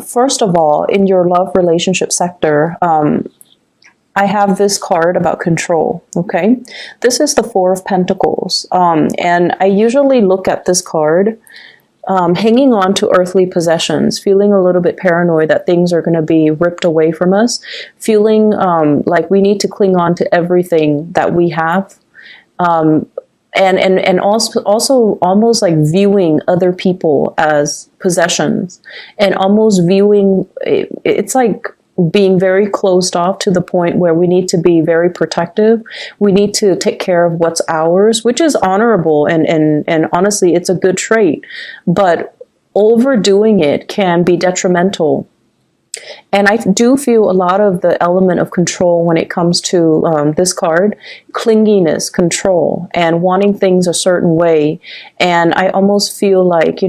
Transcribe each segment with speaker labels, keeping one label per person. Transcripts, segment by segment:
Speaker 1: First of all, in your love relationship sector, I have this card about control, okay? This is the Four of Pentacles, and I usually look at this card hanging on to earthly possessions, feeling a little bit paranoid that things are going to be ripped away from us, feeling like we need to cling on to everything that we have, and also almost like viewing other people as possessions, and almost viewing it's like being very closed off to the point where we need to be very protective. We need to take care of what's ours, which is honorable, and honestly, it's a good trait. But overdoing it can be detrimental. And I do feel a lot of the element of control when it comes to this card, clinginess, control, and wanting things a certain way. And I almost feel like,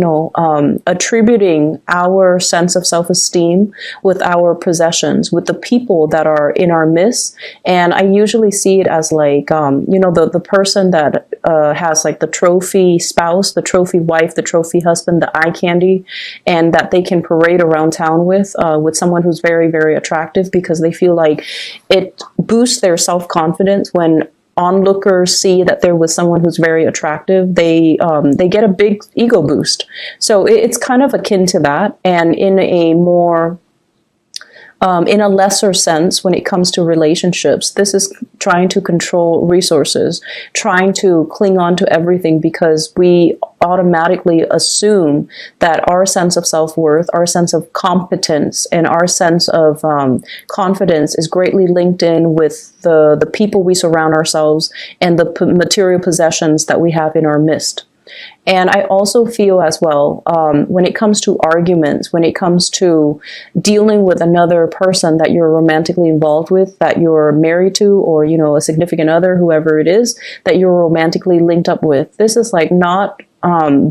Speaker 1: attributing our sense of self-esteem with our possessions, with the people that are in our midst. And I usually see it as like, the person that has like the trophy spouse, the trophy wife, the trophy husband, the eye candy, and that they can parade around town with someone who's very, very attractive, because they feel like it boosts their self-confidence when onlookers see that they're with someone who's very attractive. They get a big ego boost. So it's kind of akin to that, and in a more in a lesser sense, when it comes to relationships, this is trying to control resources, trying to cling on to everything, because we automatically assume that our sense of self-worth, our sense of competence, and our sense of confidence is greatly linked in with the people we surround ourselves and the material possessions that we have in our midst. And I also feel as well, when it comes to arguments, when it comes to dealing with another person that you're romantically involved with, that you're married to, or, a significant other, whoever it is, that you're romantically linked up with, this is like not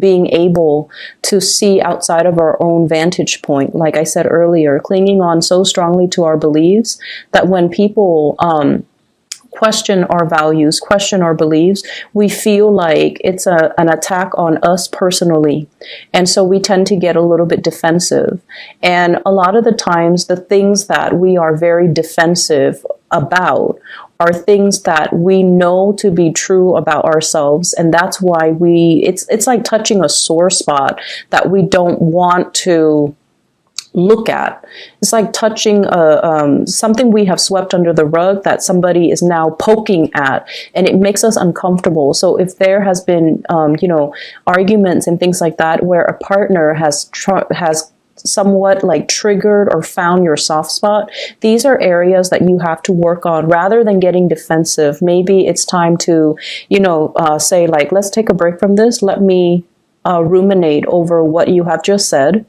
Speaker 1: being able to see outside of our own vantage point. Like I said earlier, clinging on so strongly to our beliefs that when people question our values, question our beliefs, we feel like it's an attack on us personally. And so we tend to get a little bit defensive. And a lot of the times, the things that we are very defensive about are things that we know to be true about ourselves. And that's why it's like touching a sore spot that we don't want to look at. It's like touching something we have swept under the rug that somebody is now poking at, and it makes us uncomfortable. So if there has been, arguments and things like that, where a partner has somewhat like triggered or found your soft spot, these are areas that you have to work on rather than getting defensive. Maybe it's time to, say like, let's take a break from this. Let me ruminate over what you have just said,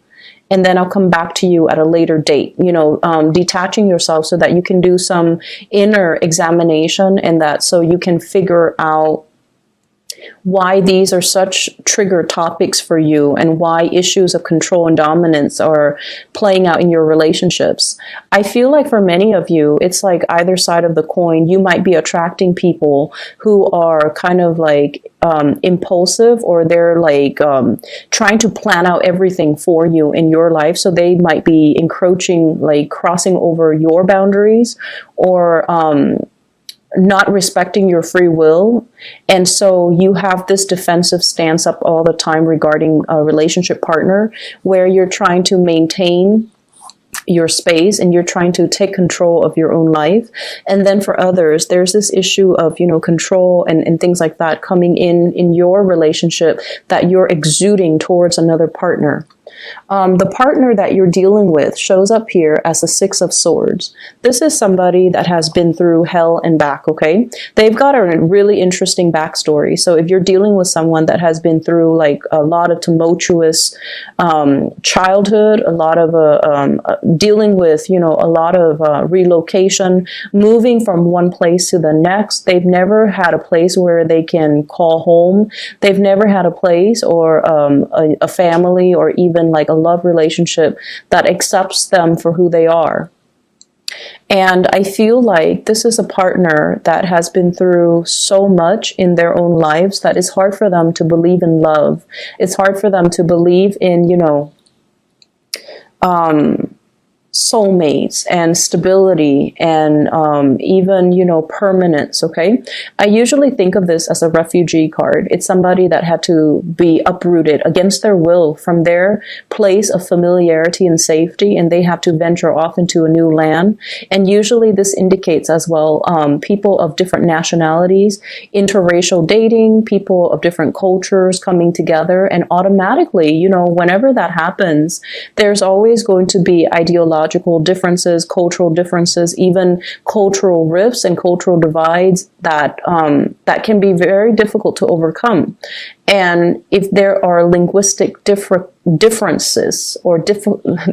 Speaker 1: and then I'll come back to you at a later date, detaching yourself so that you can do some inner examination, and that so you can figure out why these are such trigger topics for you, and why issues of control and dominance are playing out in your relationships. I feel like for many of you, it's like either side of the coin. You might be attracting people who are kind of like impulsive, or they're like trying to plan out everything for you in your life. So they might be encroaching, like crossing over your boundaries, or not respecting your free will. And so you have this defensive stance up all the time regarding a relationship partner, where you're trying to maintain your space and you're trying to take control of your own life. And then for others, there's this issue of, control and things like that coming in your relationship that you're exuding towards another partner. The partner that you're dealing with shows up here as the Six of Swords. This is somebody that has been through hell and back, okay? They've got a really interesting backstory. So if you're dealing with someone that has been through like a lot of tumultuous childhood, a lot of dealing with, a lot of relocation, moving from one place to the next, they've never had a place where they can call home. They've never had a place or a family, or even like a love relationship that accepts them for who they are. And I feel like this is a partner that has been through so much in their own lives that it's hard for them to believe in love. It's hard for them to believe in, soulmates and stability and even, permanence, okay? I usually think of this as a refugee card. It's somebody that had to be uprooted against their will from their place of familiarity and safety, and they have to venture off into a new land. And usually this indicates as well people of different nationalities, interracial dating, people of different cultures coming together, and automatically, whenever that happens, there's always going to be ideological differences, cultural differences, even cultural rifts and cultural divides that can be very difficult to overcome. And if there are linguistic differences, or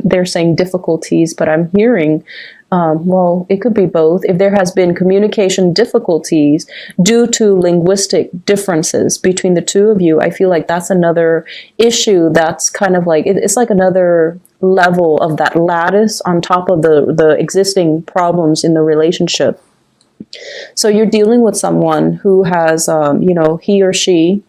Speaker 1: they're saying difficulties, but I'm hearing, well, it could be both. If there has been communication difficulties due to linguistic differences between the two of you, I feel like that's another issue that's kind of like, it's like another level of that lattice on top of the existing problems in the relationship. So you're dealing with someone who has, he or she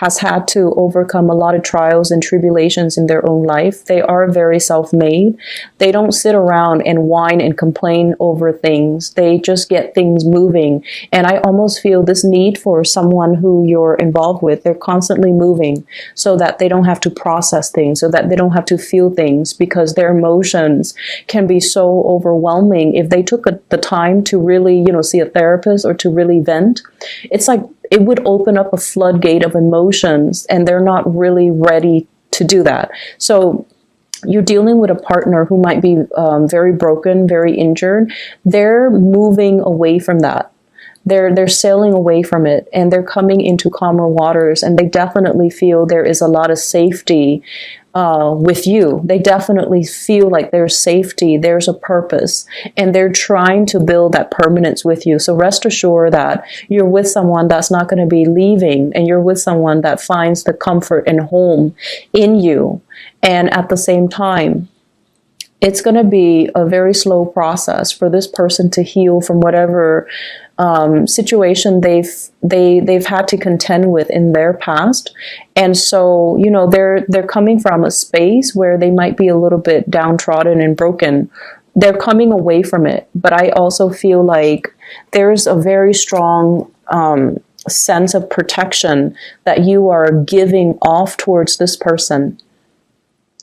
Speaker 1: has had to overcome a lot of trials and tribulations in their own life. They are very self-made. They don't sit around and whine and complain over things. They just get things moving. And I almost feel this need for someone who you're involved with. They're constantly moving so that they don't have to process things, so that they don't have to feel things, because their emotions can be so overwhelming. If they took the time to really, see a therapist or to really vent, it's like it would open up a floodgate of emotions, and they're not really ready to do that. So you're dealing with a partner who might be very broken, very injured. They're moving away from that. They're sailing away from it, and they're coming into calmer waters, and they definitely feel there is a lot of safety with you. They definitely feel like there's safety, there's a purpose, and they're trying to build that permanence with you. So rest assured that you're with someone that's not going to be leaving, and you're with someone that finds the comfort and home in you. And at the same time, it's going to be a very slow process for this person to heal from whatever situation they've had to contend with in their past. And so, they're coming from a space where they might be a little bit downtrodden and broken. They're coming away from it. But I also feel like there's a very strong sense of protection that you are giving off towards this person.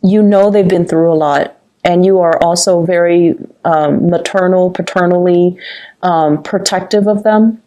Speaker 1: They've been through a lot. And you are also very paternally protective of them,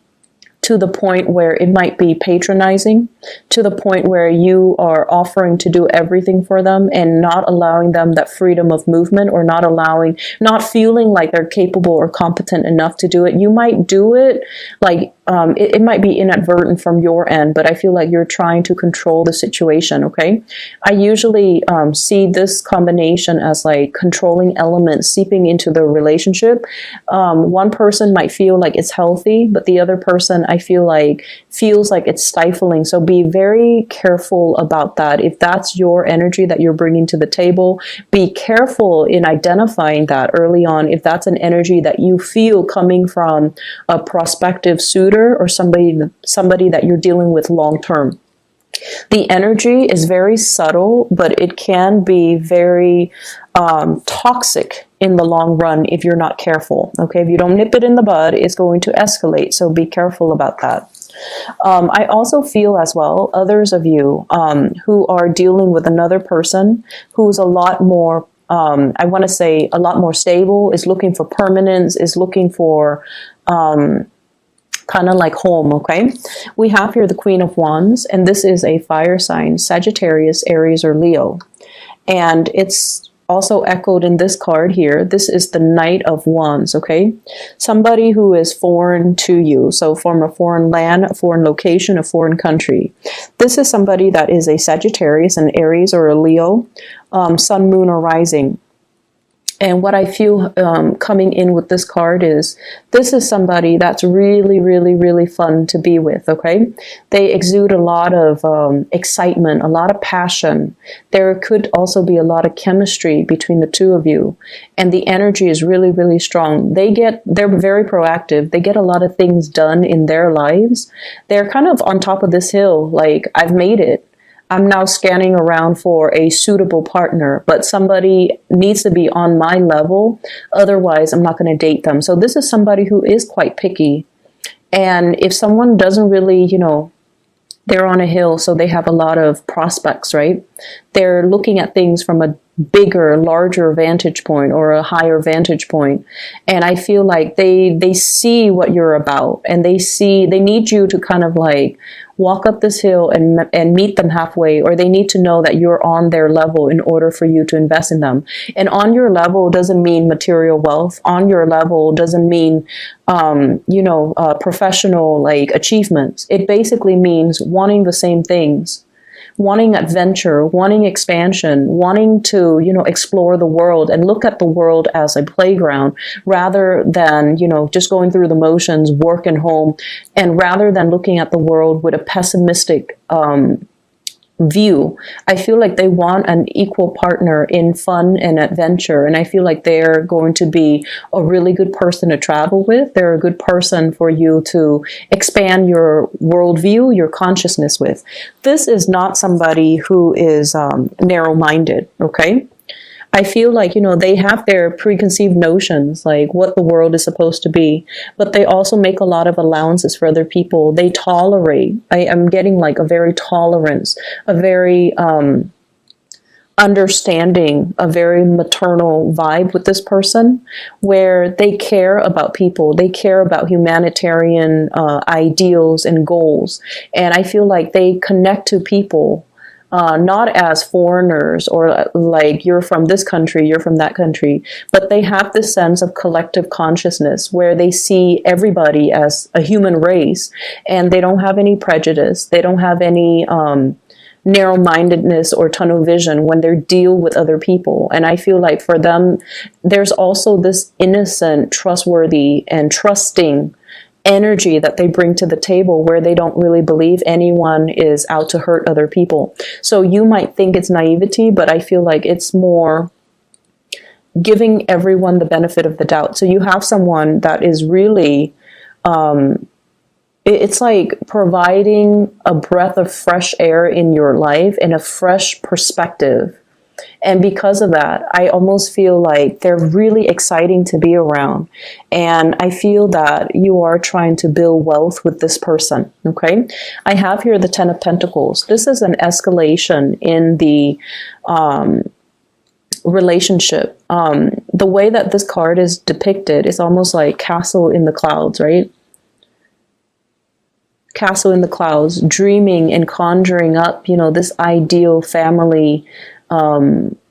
Speaker 1: to the point where it might be patronizing, to the point where you are offering to do everything for them and not allowing them that freedom of movement, or not feeling like they're capable or competent enough to do it. You might do it like, it might be inadvertent from your end, but I feel like you're trying to control the situation, okay? I usually see this combination as like controlling elements seeping into the relationship. One person might feel like it's healthy, but the other person, I feel like, feels like it's stifling. So be very careful about that. If that's your energy that you're bringing to the table, be careful in identifying that early on. If that's an energy that you feel coming from a prospective suitor, or somebody that you're dealing with long term. The energy is very subtle, but it can be very toxic in the long run if you're not careful. Okay, if you don't nip it in the bud, it's going to escalate. So be careful about that. I also feel as well, others of you who are dealing with another person who's a lot more, I want to say a lot more stable, is looking for permanence, is looking for kind of like home, okay? We have here the Queen of Wands, and this is a fire sign, Sagittarius, Aries, or Leo. And it's also echoed in this card here. This is the Knight of Wands, okay? Somebody who is foreign to you. So from a foreign land, a foreign location, a foreign country. This is somebody that is a Sagittarius, an Aries, or a Leo, sun, moon, or rising. And what I feel coming in with this card is, this is somebody that's really, really, really fun to be with, okay? They exude a lot of excitement, a lot of passion. There could also be a lot of chemistry between the two of you. And the energy is really, really strong. They're very proactive. They get a lot of things done in their lives. They're kind of on top of this hill, like, I've made it. I'm now scanning around for a suitable partner, but somebody needs to be on my level. Otherwise, I'm not going to date them. So this is somebody who is quite picky. And if someone doesn't really, they're on a hill, so they have a lot of prospects, right? They're looking at things from a bigger, larger vantage point or a higher vantage point. And I feel like they see what you're about, and they need you to kind of like walk up this hill and meet them halfway, or they need to know that you're on their level in order for you to invest in them. And on your level doesn't mean material wealth. On your level doesn't mean, professional like achievements. It basically means wanting the same things. Wanting adventure, wanting expansion, wanting to, explore the world and look at the world as a playground rather than, just going through the motions, work and home, and rather than looking at the world with a pessimistic view. I feel like they want an equal partner in fun and adventure, and I feel like they're going to be a really good person to travel with. They're a good person for you to expand your worldview, your consciousness with. This is not somebody who is narrow-minded, okay? I feel like, they have their preconceived notions, like what the world is supposed to be, but they also make a lot of allowances for other people. They tolerate. I am getting like a very tolerance, a very understanding, a very maternal vibe with this person, where they care about people. They care about humanitarian ideals and goals. And I feel like they connect to people not as foreigners or like you're from this country, you're from that country, but they have this sense of collective consciousness where they see everybody as a human race, and they don't have any prejudice. They don't have any narrow-mindedness or tunnel vision when they deal with other people. And I feel like for them, there's also this innocent, trustworthy, and trusting energy that they bring to the table where they don't really believe anyone is out to hurt other people. So you might think it's naivety, but I feel like it's more giving everyone the benefit of the doubt. So you have someone that is really, it's like providing a breath of fresh air in your life and a fresh perspective. And because of that, I almost feel like they're really exciting to be around. And I feel that you are trying to build wealth with this person, okay? I have here the Ten of Pentacles. This is an escalation in the relationship. The way that this card is depicted is almost like castle in the clouds, right? Castle in the clouds, dreaming and conjuring up, this ideal family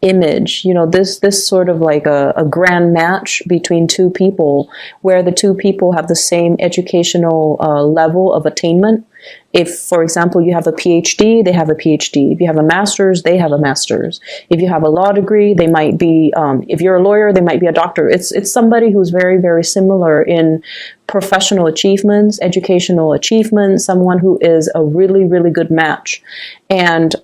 Speaker 1: image, this sort of like a grand match between two people where the two people have the same educational level of attainment. If, for example, you have a PhD, they have a PhD. If you have a master's, they have a master's. If you have a law degree, they might be, if you're a lawyer, they might be a doctor. It's somebody who's very, very similar in professional achievements, educational achievements, someone who is a really, really good match. And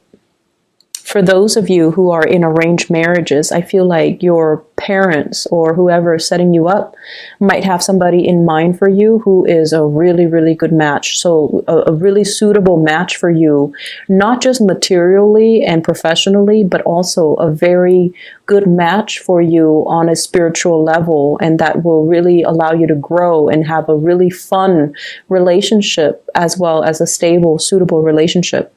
Speaker 1: for those of you who are in arranged marriages, I feel like your parents or whoever is setting you up might have somebody in mind for you who is a really, really good match. So a really suitable match for you, not just materially and professionally, but also a very good match for you on a spiritual level, and that will really allow you to grow and have a really fun relationship as well as a stable, suitable relationship.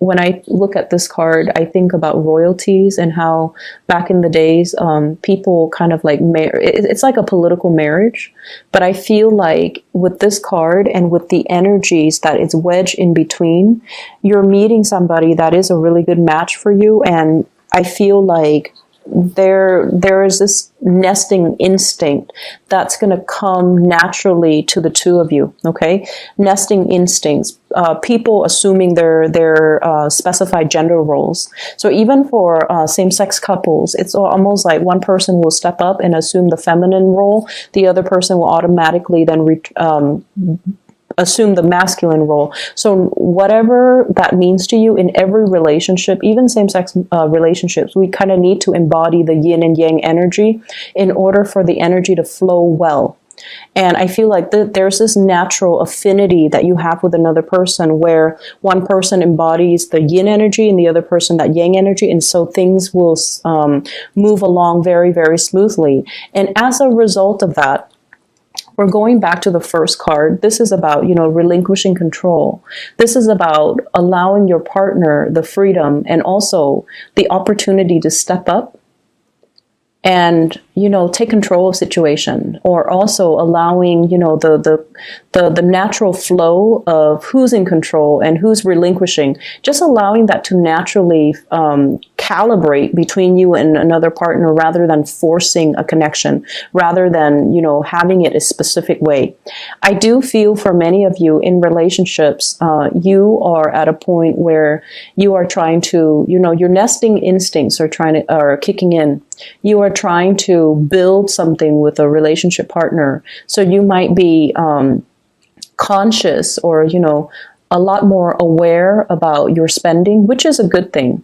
Speaker 1: When I look at this card, I think about royalties and how back in the days, people kind of like, it's like a political marriage. But I feel like with this card and with the energies that it's wedged in between, you're meeting somebody that is a really good match for you. And I feel like there is this nesting instinct that's going to come naturally to the two of you, okay? Nesting instincts, people assuming their specified gender roles. So even for same-sex couples, it's almost like one person will step up and assume the feminine role, the other person will automatically then assume the masculine role. So whatever that means to you in every relationship, even same-sex relationships, we kind of need to embody the yin and yang energy in order for the energy to flow well. And I feel like there's this natural affinity that you have with another person where one person embodies the yin energy and the other person that yang energy. And so things will move along very, very smoothly. And as a result of that, we're going back to the first card. This is about, relinquishing control. This is about allowing your partner the freedom and also the opportunity to step up and, take control of situation, or also allowing, the natural flow of who's in control and who's relinquishing, just allowing that to naturally calibrate between you and another partner rather than forcing a connection, rather than, having it a specific way. I do feel for many of you in relationships, you are at a point where you are trying to, your nesting instincts are kicking in. You are trying to build something with a relationship partner. So you might be conscious or, a lot more aware about your spending, which is a good thing.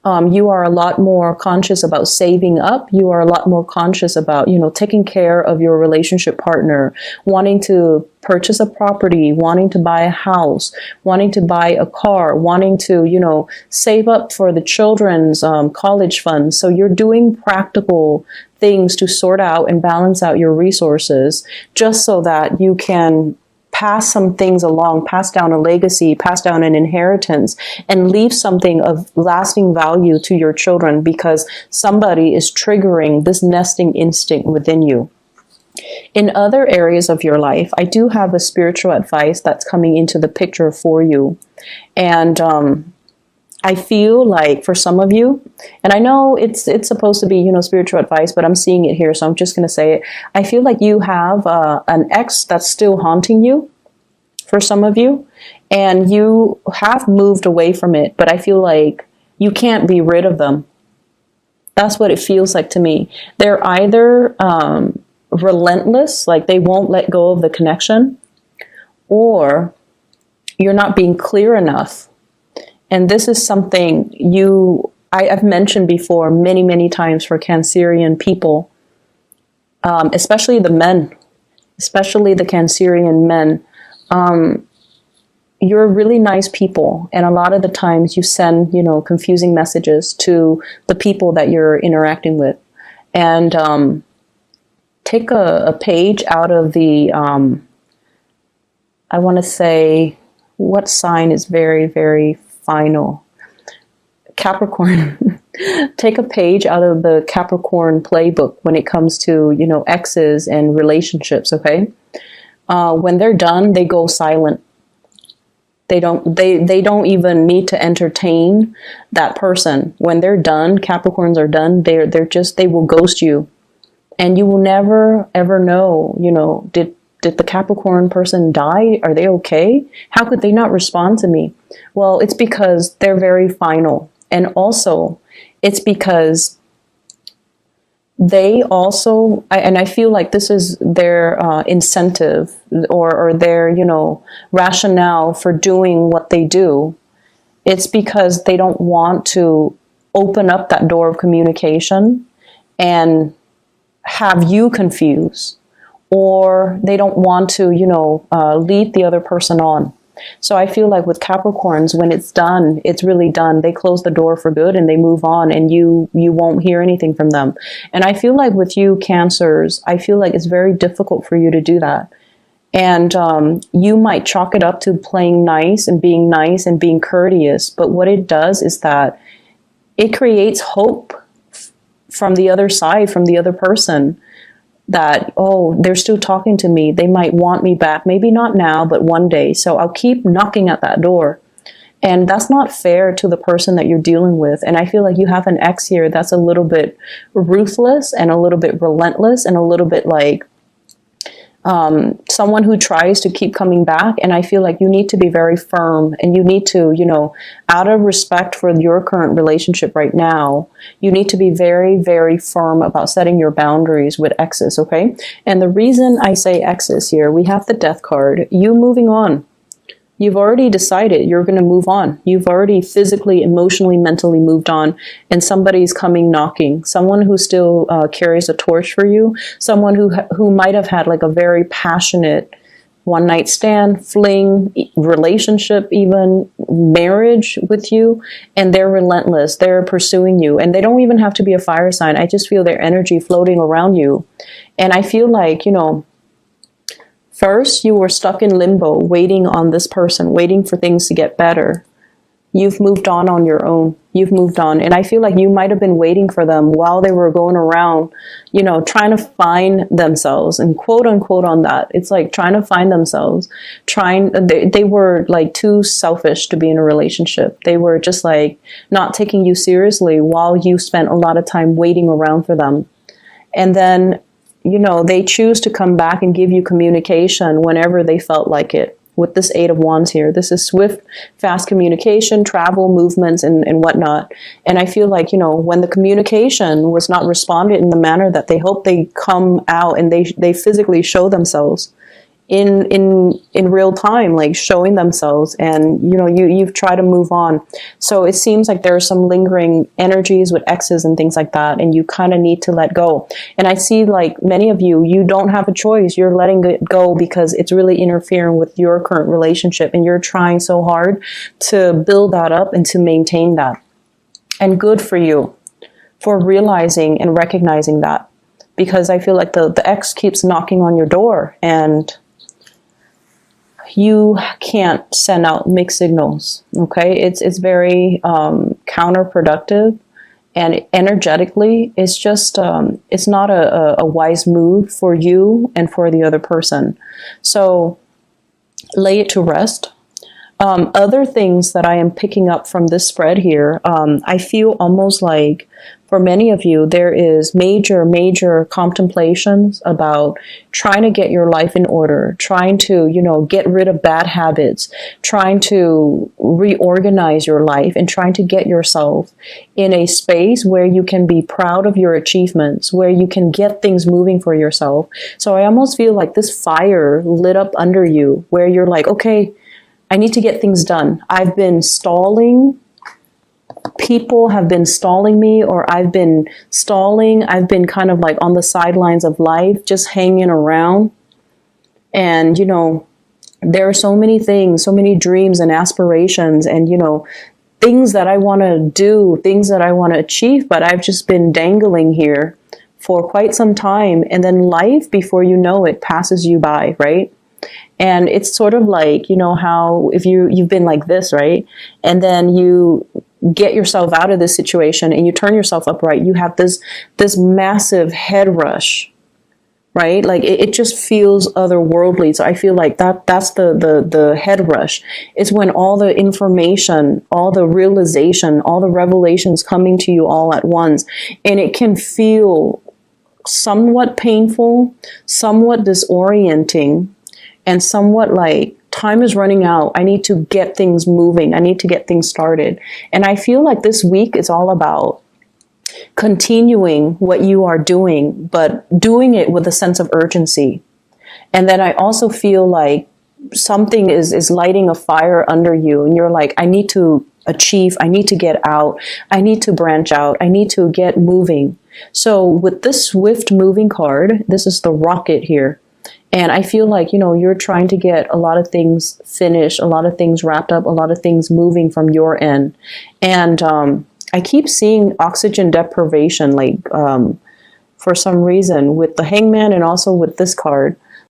Speaker 1: You are a lot more conscious about saving up. You are a lot more conscious about, taking care of your relationship partner, wanting to purchase a property, wanting to buy a house, wanting to buy a car, wanting to, save up for the children's college funds. So you're doing practical things to sort out and balance out your resources just so that you can pass some things along, pass down a legacy, pass down an inheritance, and leave something of lasting value to your children because somebody is triggering this nesting instinct within you. In other areas of your life, I do have a spiritual advice that's coming into the picture for you. And I feel like for some of you, and I know it's supposed to be, spiritual advice, but I'm seeing it here, so I'm just going to say it. I feel like you have an ex that's still haunting you for some of you, and you have moved away from it, but I feel like you can't be rid of them. That's what it feels like to me. They're either relentless, like they won't let go of the connection, or you're not being clear enough. And this is something I've mentioned before many, many times for Cancerian people, especially the men, especially the Cancerian men. You're really nice people. And a lot of the times you send, confusing messages to the people that you're interacting with. And take a page out of the, I want to say, what sign is very, very final? Capricorn. Take a page out of the Capricorn playbook when it comes to, exes and relationships, okay? When they're done, they go silent. They don't even need to entertain that person. When they're done, Capricorns are done, they will ghost you. And you will never ever know, did the Capricorn person die? Are they okay? How could they not respond to me? Well, it's because they're very final. And also, it's because they also, and I feel like this is their incentive or their, rationale for doing what they do. It's because they don't want to open up that door of communication and have you confused, or they don't want to, lead the other person on. So I feel like with Capricorns, when it's done, it's really done. They close the door for good and they move on, and you won't hear anything from them. And I feel like with you Cancers, I feel like it's very difficult for you to do that. And you might chalk it up to playing nice and being courteous. But what it does is that it creates hope from the other side, from the other person, that, oh, they're still talking to me. They might want me back. Maybe not now, but one day. So I'll keep knocking at that door. And that's not fair to the person that you're dealing with. And I feel like you have an ex here that's a little bit ruthless and a little bit relentless and a little bit like someone who tries to keep coming back. And I feel like you need to be very firm, and you need to, out of respect for your current relationship right now, you need to be very, very firm about setting your boundaries with exes, okay? And the reason I say exes here, we have the Death card, you moving on. You've already decided you're going to move on. You've already physically, emotionally, mentally moved on, and somebody's coming knocking. Someone who still carries a torch for you. Someone who might have had like a very passionate one night stand, fling, relationship, even marriage with you, and they're relentless. They're pursuing you, and they don't even have to be a fire sign. I just feel their energy floating around you, and I feel like, first, you were stuck in limbo, waiting on this person, waiting for things to get better. You've moved on your own. You've moved on. And I feel like you might have been waiting for them while they were going around, trying to find themselves, and quote unquote on that. It's like trying to find themselves, they were like too selfish to be in a relationship. They were just like not taking you seriously while you spent a lot of time waiting around for them. And then they choose to come back and give you communication whenever they felt like it. With this 8 of Wands here, this is swift, fast communication, travel, movements, and whatnot. And I feel like, when the communication was not responded in the manner that they hoped, they come out and they physically show themselves in real time, like showing themselves, and you've tried to move on. So it seems like there are some lingering energies with exes and things like that, and you kind of need to let go. And I see like many of you don't have a choice. You're letting it go because it's really interfering with your current relationship, and you're trying so hard to build that up and to maintain that. And good for you for realizing and recognizing that, because I feel like the ex keeps knocking on your door, and you can't send out mixed signals. Okay, it's very counterproductive, and energetically, it's just it's not a wise move for you and for the other person. So lay it to rest. Other things that I am picking up from this spread here, I feel almost like for many of you, there is major contemplations about trying to get your life in order, trying to, get rid of bad habits, trying to reorganize your life, and trying to get yourself in a space where you can be proud of your achievements, where you can get things moving for yourself. So I almost feel like this fire lit up under you, where you're like, okay, I need to get things done. I've been stalling. People have been stalling me, or I've been stalling. I've been kind of like on the sidelines of life, just hanging around. And, there are so many things, so many dreams and aspirations, and, things that I want to do, things that I want to achieve, but I've just been dangling here for quite some time. And then life, before you know it, passes you by, right? And it's sort of like, how if you've been like this, right? And then you get yourself out of this situation and you turn yourself upright, you have this massive head rush, right? Like it just feels otherworldly. So I feel like that's the head rush. It's when all the information, all the realization, all the revelations coming to you all at once, and it can feel somewhat painful, somewhat disorienting, and somewhat like time is running out. I need to get things moving. I need to get things started. And I feel like this week is all about continuing what you are doing, but doing it with a sense of urgency. And then I also feel like something is lighting a fire under you, and you're like, I need to achieve, I need to get out, I need to branch out, I need to get moving. So with this swift moving card, this is the rocket here. And I feel like, you're trying to get a lot of things finished, a lot of things wrapped up, a lot of things moving from your end. And I keep seeing oxygen deprivation, like for some reason with the Hangman and also with this card.